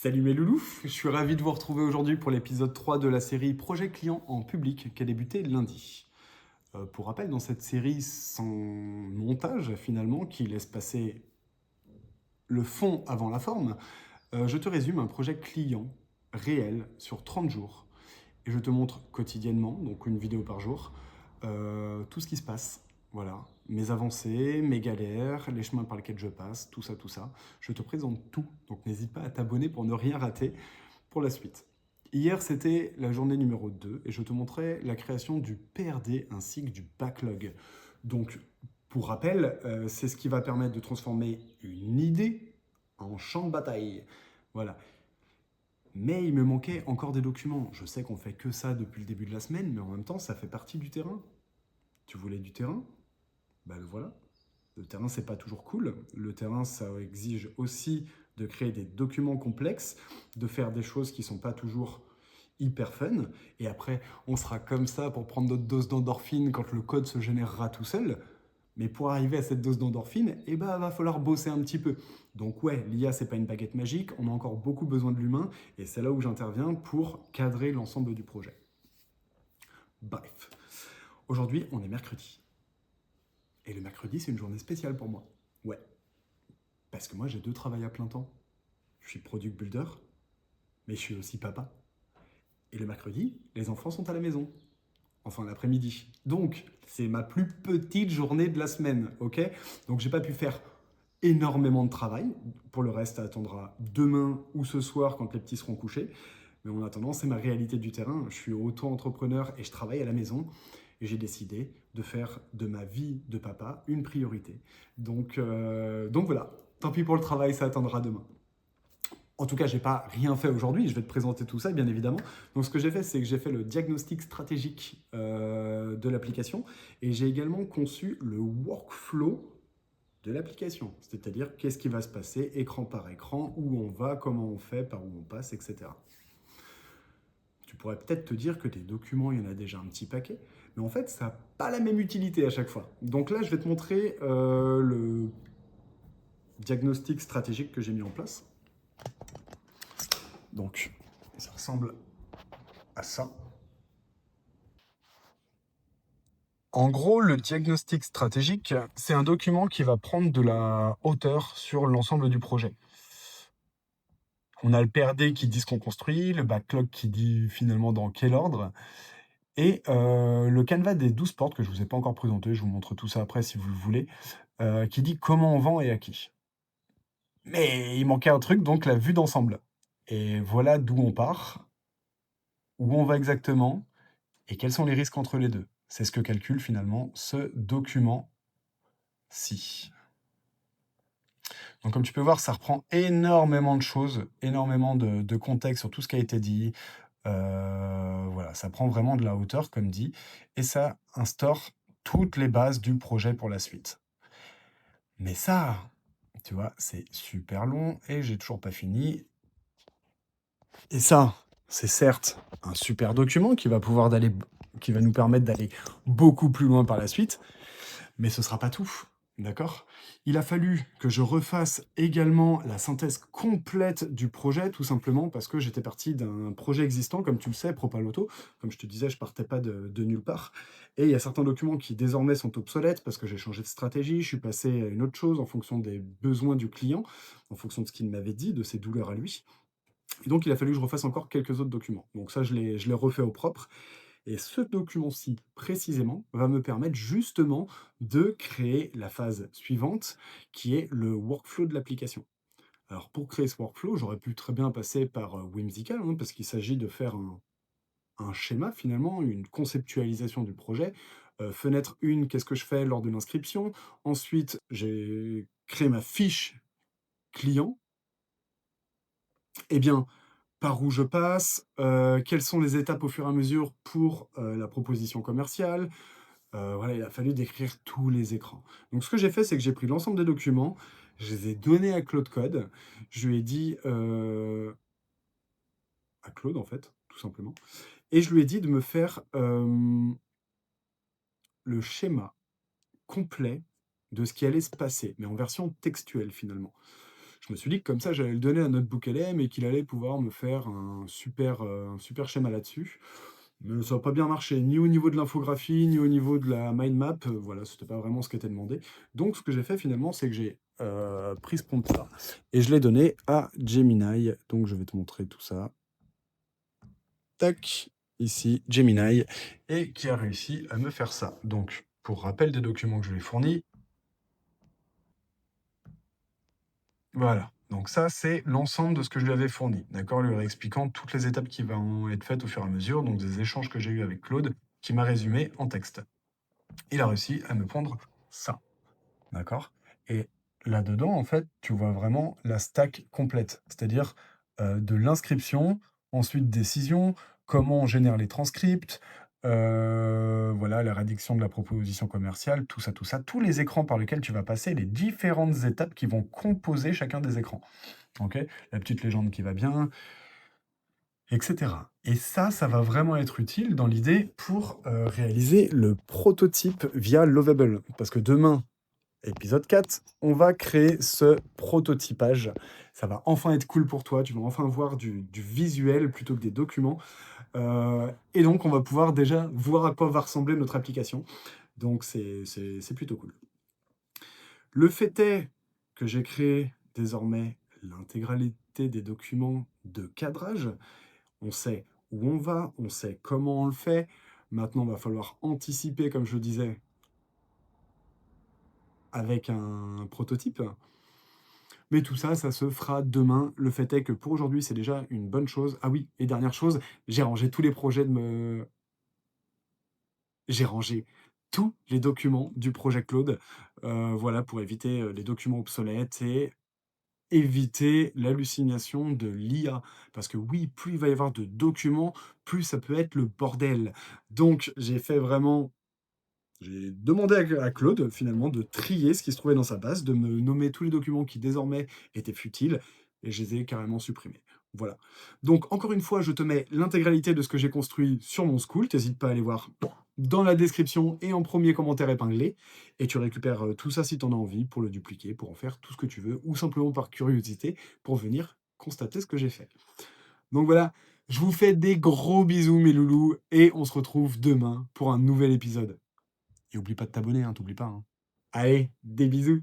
Salut mes loulous, je suis ravi de vous retrouver aujourd'hui pour l'épisode 3 de la série Projet client en public qui a débuté lundi. Pour rappel, dans cette série sans montage finalement, qui laisse passer le fond avant la forme, je te résume un projet client réel sur 30 jours et je te montre quotidiennement, donc une vidéo par jour, tout ce qui se passe. Voilà, mes avancées, mes galères, les chemins par lesquels je passe, tout ça, tout ça. Je te présente tout, donc n'hésite pas à t'abonner pour ne rien rater pour la suite. Hier, c'était la journée numéro 2 et je te montrais la création du PRD ainsi que du backlog. Donc, pour rappel, c'est ce qui va permettre de transformer une idée en champ de bataille. Voilà. Mais il me manquait encore des documents. Je sais qu'on fait que ça depuis le début de la semaine, mais en même temps, ça fait partie du terrain. Tu voulais du terrain? Bah le voilà. Le terrain, c'est pas toujours cool. Le terrain, ça exige aussi de créer des documents complexes, de faire des choses qui sont pas toujours hyper fun. Et après, on sera comme ça pour prendre notre dose d'endorphine quand le code se générera tout seul. Mais pour arriver à cette dose d'endorphine, eh ben, va falloir bosser un petit peu. Donc ouais, l'IA, c'est pas une baguette magique, on a encore beaucoup besoin de l'humain, et c'est là où j'interviens pour cadrer l'ensemble du projet. Bref, aujourd'hui, on est mercredi. Et le mercredi, c'est une journée spéciale pour moi. Ouais, parce que moi, j'ai deux travails à plein temps. Je suis product builder, mais je suis aussi papa. Et le mercredi, les enfants sont à la maison. Enfin, l'après-midi. Donc, c'est ma plus petite journée de la semaine, ok? Donc, j'ai pas pu faire énormément de travail. Pour le reste, ça attendra demain ou ce soir quand les petits seront couchés. Mais en attendant, c'est ma réalité du terrain. Je suis auto-entrepreneur et je travaille à la maison. Et j'ai décidé de faire de ma vie de papa une priorité. Donc voilà. Tant pis pour le travail, ça attendra demain. En tout cas, j'ai pas rien fait aujourd'hui. Je vais te présenter tout ça, bien évidemment. Donc, ce que j'ai fait, c'est que j'ai fait le diagnostic stratégique de l'application et j'ai également conçu le workflow de l'application. C'est-à-dire qu'est-ce qui va se passer écran par écran, où on va, comment on fait, par où on passe, etc. Tu pourrais peut-être te dire que tes documents, il y en a déjà un petit paquet, mais en fait, ça n'a pas la même utilité à chaque fois. Donc là, je vais te montrer le diagnostic stratégique que j'ai mis en place. Donc, ça ressemble à ça. En gros, le diagnostic stratégique, c'est un document qui va prendre de la hauteur sur l'ensemble du projet. On a le PRD qui dit ce qu'on construit, le backlog qui dit finalement dans quel ordre, et le canevas des 12 portes que je ne vous ai pas encore présenté, je vous montre tout ça après si vous le voulez, qui dit comment on vend et à qui. Mais il manquait un truc, donc la vue d'ensemble. Et voilà d'où on part, où on va exactement, et quels sont les risques entre les deux. C'est ce que calcule finalement ce document-ci. Donc comme tu peux voir, ça reprend énormément de choses, énormément de contexte sur tout ce qui a été dit. Voilà, ça prend vraiment de la hauteur, comme dit, et ça instaure toutes les bases du projet pour la suite. Mais ça, tu vois, c'est super long et j'ai toujours pas fini. Et ça, c'est certes un super document qui va nous permettre d'aller beaucoup plus loin par la suite, mais ce sera pas tout, d'accord? Il a fallu que je refasse également la synthèse complète du projet, tout simplement parce que j'étais parti d'un projet existant, comme tu le sais, Propaloto. Comme je te disais, je partais pas de nulle part. Et il y a certains documents qui désormais sont obsolètes parce que j'ai changé de stratégie, je suis passé à une autre chose en fonction des besoins du client, en fonction de ce qu'il m'avait dit, de ses douleurs à lui. Et donc, il a fallu que je refasse encore quelques autres documents. Donc ça, je l'ai refait au propre. Et ce document-ci, précisément, va me permettre justement de créer la phase suivante, qui est le workflow de l'application. Alors pour créer ce workflow, j'aurais pu très bien passer par Whimsical, hein, parce qu'il s'agit de faire un schéma finalement, une conceptualisation du projet. Fenêtre 1, qu'est-ce que je fais lors de l'inscription? Ensuite, j'ai créé ma fiche client. Eh bien, par où je passe, quelles sont les étapes au fur et à mesure pour la proposition commerciale. Voilà, il a fallu décrire tous les écrans. Donc ce que j'ai fait, c'est que j'ai pris l'ensemble des documents, je les ai donnés à Claude Code, je lui ai dit, à Claude en fait, tout simplement, et je lui ai dit de me faire le schéma complet de ce qui allait se passer, mais en version textuelle finalement. Je me suis dit que comme ça, j'allais le donner à notre book LM et qu'il allait pouvoir me faire un super schéma là-dessus. Mais ça n'a pas bien marché, ni au niveau de l'infographie, ni au niveau de la mind map. Voilà, c'était pas vraiment ce qui était demandé. Donc, ce que j'ai fait finalement, c'est que j'ai pris ce prompt-là et je l'ai donné à Gemini. Donc, je vais te montrer tout ça. Tac, ici, Gemini, et qui a réussi à me faire ça. Donc, pour rappel des documents que je lui ai fournis, voilà. Donc ça, c'est l'ensemble de ce que je lui avais fourni, d'accord? Lui expliquant toutes les étapes qui vont être faites au fur et à mesure, donc des échanges que j'ai eus avec Claude, qui m'a résumé en texte. Il a réussi à me prendre ça, d'accord? Et là-dedans, en fait, tu vois vraiment la stack complète, c'est-à-dire de l'inscription, ensuite décision, comment on génère les transcripts, voilà, la rédaction de la proposition commerciale, tout ça, tous les écrans par lesquels tu vas passer, les différentes étapes qui vont composer chacun des écrans. Ok, la petite légende qui va bien, etc. Et ça va vraiment être utile dans l'idée pour réaliser le prototype via Lovable. Parce que demain, épisode 4, on va créer ce prototypage. Ça va enfin être cool pour toi, tu vas enfin voir du visuel plutôt que des documents. Et donc, on va pouvoir déjà voir à quoi va ressembler notre application. Donc, c'est plutôt cool. Le fait est que j'ai créé désormais l'intégralité des documents de cadrage. On sait où on va, on sait comment on le fait. Maintenant, il va falloir anticiper, comme je le disais, avec un prototype. Mais tout ça, ça se fera demain. Le fait est que pour aujourd'hui, c'est déjà une bonne chose. Ah oui, et dernière chose, j'ai rangé tous les projets de me... J'ai rangé tous les documents du projet Claude, voilà, pour éviter les documents obsolètes et éviter l'hallucination de l'IA. Parce que oui, plus il va y avoir de documents, plus ça peut être le bordel. Donc, j'ai demandé à Claude, finalement, de trier ce qui se trouvait dans sa base, de me nommer tous les documents qui désormais étaient futiles, et je les ai carrément supprimés. Voilà. Donc, encore une fois, je te mets l'intégralité de ce que j'ai construit sur mon School. T'hésites pas à aller voir dans la description et en premier commentaire épinglé. Et tu récupères tout ça si tu en as envie pour le dupliquer, pour en faire tout ce que tu veux, ou simplement par curiosité pour venir constater ce que j'ai fait. Donc voilà, je vous fais des gros bisous mes loulous, et on se retrouve demain pour un nouvel épisode. Et oublie pas de t'abonner, hein, t'oublies pas. Hein. Allez, des bisous.